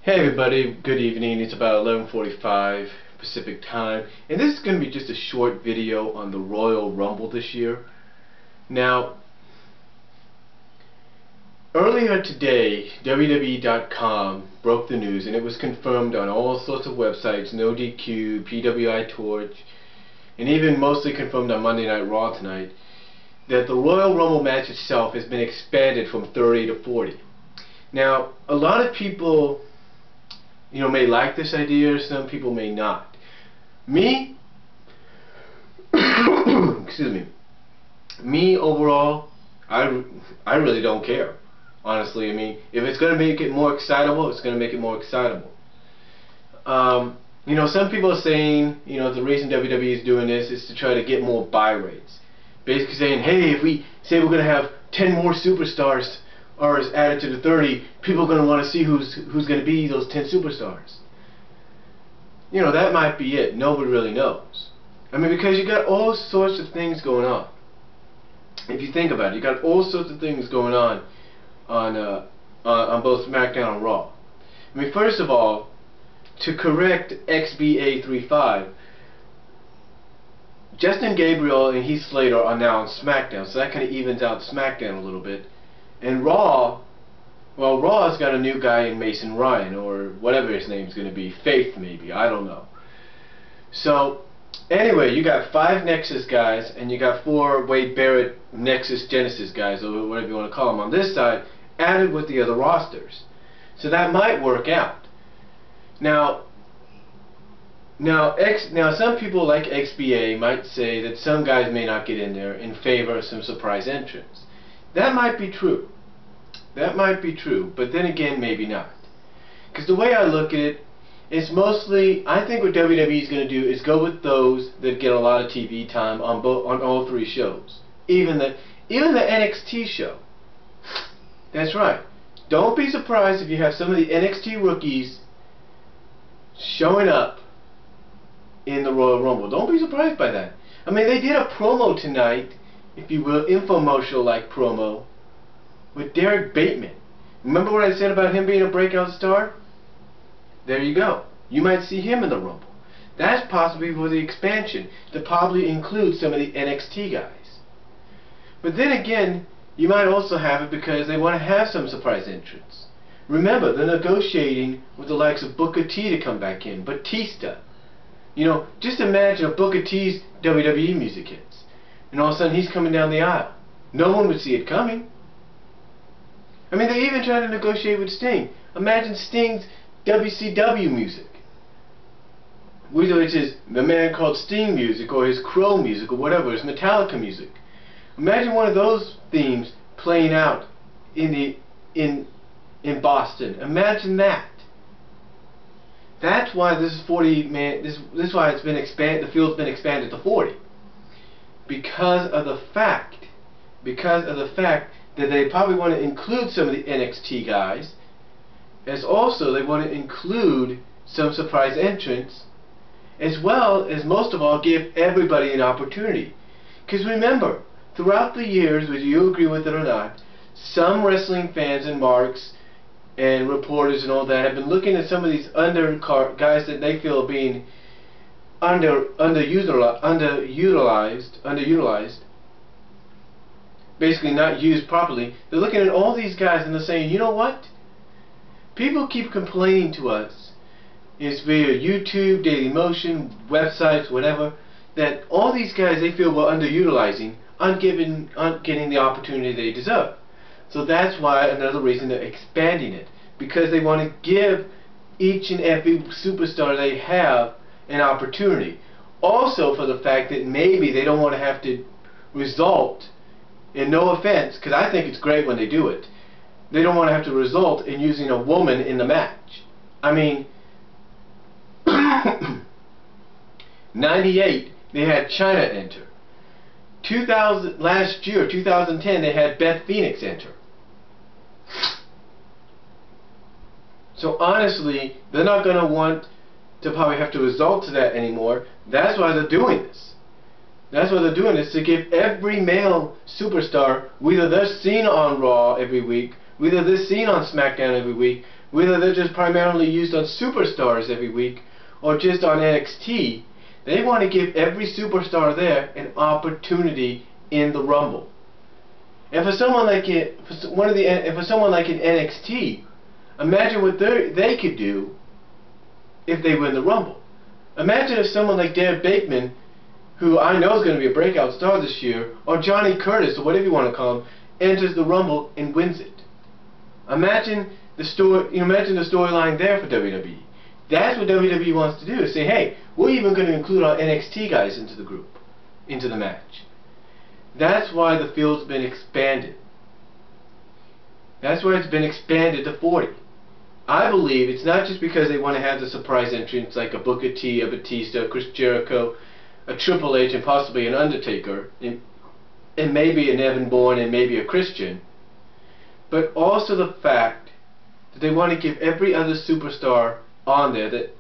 Hey everybody, good evening. It's about 11:45 Pacific time, and this is going to be just a short video on the Royal Rumble this year. Now, earlier today, WWE.com broke the news, and it was confirmed on all sorts of websites, No DQ, PWI Torch, and even mostly confirmed on Monday Night Raw tonight, that the Royal Rumble match itself has been expanded from 30 to 40. Now, a lot of people may like this idea, some people may not. Me, excuse me, me overall, I really don't care. Honestly, I mean, if it's going to make it more excitable, it's going to make it more excitable. Some people are saying, the reason WWE is doing this is to try to get more buy rates. Basically saying, hey, if we say we're going to have 10 more superstars or is added to the 30, people are going to want to see who's going to be those 10 superstars. That might be it. Nobody really knows. I mean, because you got all sorts of things going on. If you think about it, you got all sorts of things going on both SmackDown and Raw. I mean, first of all, to correct XBA35, Justin Gabriel and Heath Slater are now on SmackDown, so that kind of evens out SmackDown a little bit. And Raw, well, Raw's got a new guy in Mason Ryan, or whatever his name's going to be, Faith maybe, I don't know. So, anyway, you got 5 Nexus guys, and you got 4 Wade Barrett Nexus Genesis guys, or whatever you want to call them, on this side, added with the other rosters. So that might work out. Now some people like XBA might say that some guys may not get in there in favor of some surprise entrants. That might be true. That might be true, but then again, maybe not. Because the way I look at it, it's mostly, I think what WWE is going to do is go with those that get a lot of TV time on all 3 shows. Even the NXT show. That's right. Don't be surprised if you have some of the NXT rookies showing up in the Royal Rumble. Don't be surprised by that. I mean, they did a promo tonight, if you will, infomercial-like promo, with Derek Bateman. Remember what I said about him being a breakout star? There you go. You might see him in the Rumble. That's possibly for the expansion, to probably include some of the NXT guys. But then again, you might also have it because they want to have some surprise entrants. Remember, they're negotiating with the likes of Booker T to come back in, Batista. Just imagine if Booker T's WWE music hits, and all of a sudden he's coming down the aisle. No one would see it coming. I mean, they even tried to negotiate with Sting. Imagine Sting's WCW music, which is the Man Called Sting music, or his Crow music, or whatever, his Metallica music. Imagine one of those themes playing out in Boston. Imagine that. That's why this is 40 man. This is why it's been expanded. The field's been expanded to 40, because of the fact that they probably want to include some of the NXT guys, as also they want to include some surprise entrants, as well as, most of all, give everybody an opportunity. Because remember, throughout the years, whether you agree with it or not, some wrestling fans and marks and reporters and all that have been looking at some of these undercard guys that they feel are being underutilized, basically not used properly. They're looking at all these guys and they're saying, you know what? People keep complaining to us, it's via YouTube, Daily Motion, websites, whatever, that all these guys they feel we're underutilizing aren't getting the opportunity they deserve. So that's why another reason they're expanding it, because they want to give each and every superstar they have an opportunity. Also for the fact that maybe they don't want to have to result, and no offense, because I think it's great when they do it, they don't want to have to result in using a woman in the match. I mean, 98, they had Chyna enter. Last year, 2010, they had Beth Phoenix enter. So honestly, they're not going to want to probably have to resort to that anymore. That's why they're doing this. That's why they're doing this, to give every male superstar, whether they're seen on Raw every week, whether they're seen on SmackDown every week, whether they're just primarily used on superstars every week or just on NXT, they want to give every superstar there an opportunity in the Rumble. And for someone like an NXT, imagine what they could do if they win the Rumble. Imagine if someone like Derek Bateman, who I know is going to be a breakout star this year, or Johnny Curtis, or whatever you want to call him, enters the Rumble and wins it. Imagine the storyline there for WWE. That's what WWE wants to do, is say, hey, we're even going to include our NXT guys into the group, into the match. That's why the field's been expanded. That's why it's been expanded to 40. I believe it's not just because they want to have the surprise entrants like a Booker T, a Batista, a Chris Jericho, a Triple H, and possibly an Undertaker, and maybe an Evan Bourne, and maybe a Christian, but also the fact that they want to give every other superstar on there, that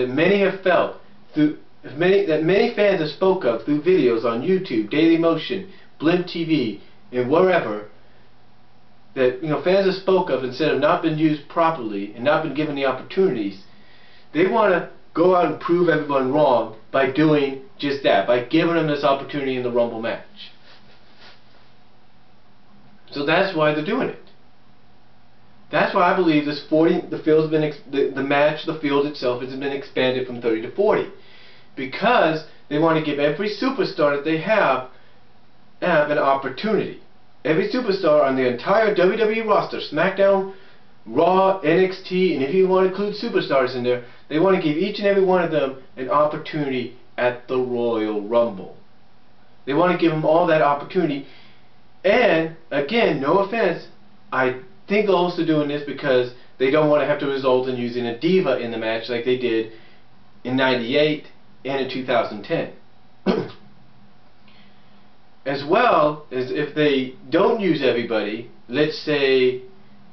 many have felt through, that many fans have spoke of through videos on YouTube, Daily Motion, Blimp TV, and wherever, that fans have spoke of instead of not been used properly and not been given the opportunities. They want to go out and prove everyone wrong by doing just that, by giving them this opportunity in the Rumble match. So that's why they're doing it. That's why I believe this 40, the field has been the field itself has been expanded from 30 to 40, because they want to give every superstar that they have an opportunity. Every superstar on the entire WWE roster, SmackDown, Raw, NXT, and if you want to include superstars in there, they want to give each and every one of them an opportunity at the Royal Rumble. They want to give them all that opportunity. And again, no offense, I think they're also doing this because they don't want to have to result in using a diva in the match like they did in '98 and in 2010. As well as if they don't use everybody, let's say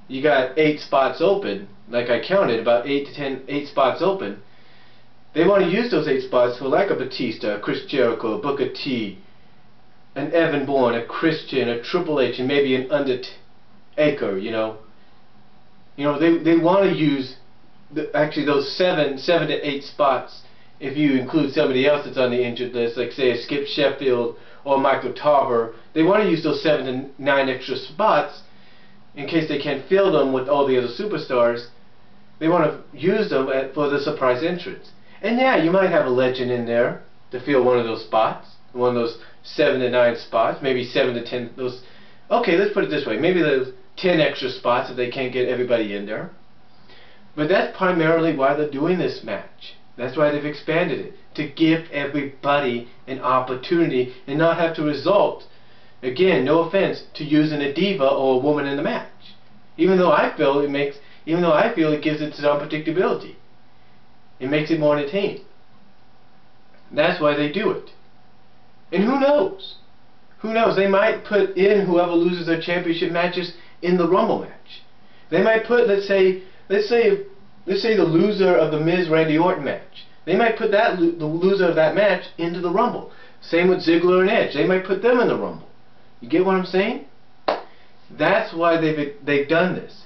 you got 8 spots open, like I counted, about 8 spots open, they want to use those 8 spots for like a Batista, a Chris Jericho, a Booker T, an Evan Bourne, a Christian, a Triple H, and maybe an Undertaker, they want to use actually those 7 to 8 spots if you include somebody else that's on the injured list, like say a Skip Sheffield or Michael Tarver. They want to use those 7 to 9 extra spots in case they can't fill them with all the other superstars. They want to use them for the surprise entrance. And yeah, you might have a legend in there to fill one of those spots, one of those 7 to 9 spots, maybe 7 to 10. Okay, let's put it this way: maybe those 10 extra spots if they can't get everybody in there. But that's primarily why they're doing this match. That's why they've expanded it, to give everybody an opportunity and not have to result, again, no offense, to using a diva or a woman in the match. Even though I feel it gives it some unpredictability. It makes it more entertaining. That's why they do it. And who knows? Who knows? They might put in whoever loses their championship matches in the Rumble match. They might put, let's say the loser of the Miz Randy Orton match. They might put the loser of that match into the Rumble. Same with Ziggler and Edge. They might put them in the Rumble. You get what I'm saying? That's why they've done this.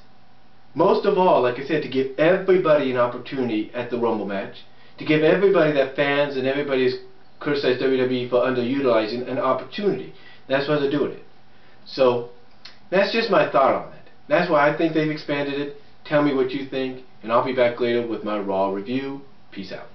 Most of all, like I said, to give everybody an opportunity at the Rumble match, to give everybody that fans and everybody has criticized WWE for underutilizing an opportunity. That's why they're doing it. So that's just my thought on it. That's why I think they've expanded it. Tell me what you think, and I'll be back later with my Raw review. Peace out.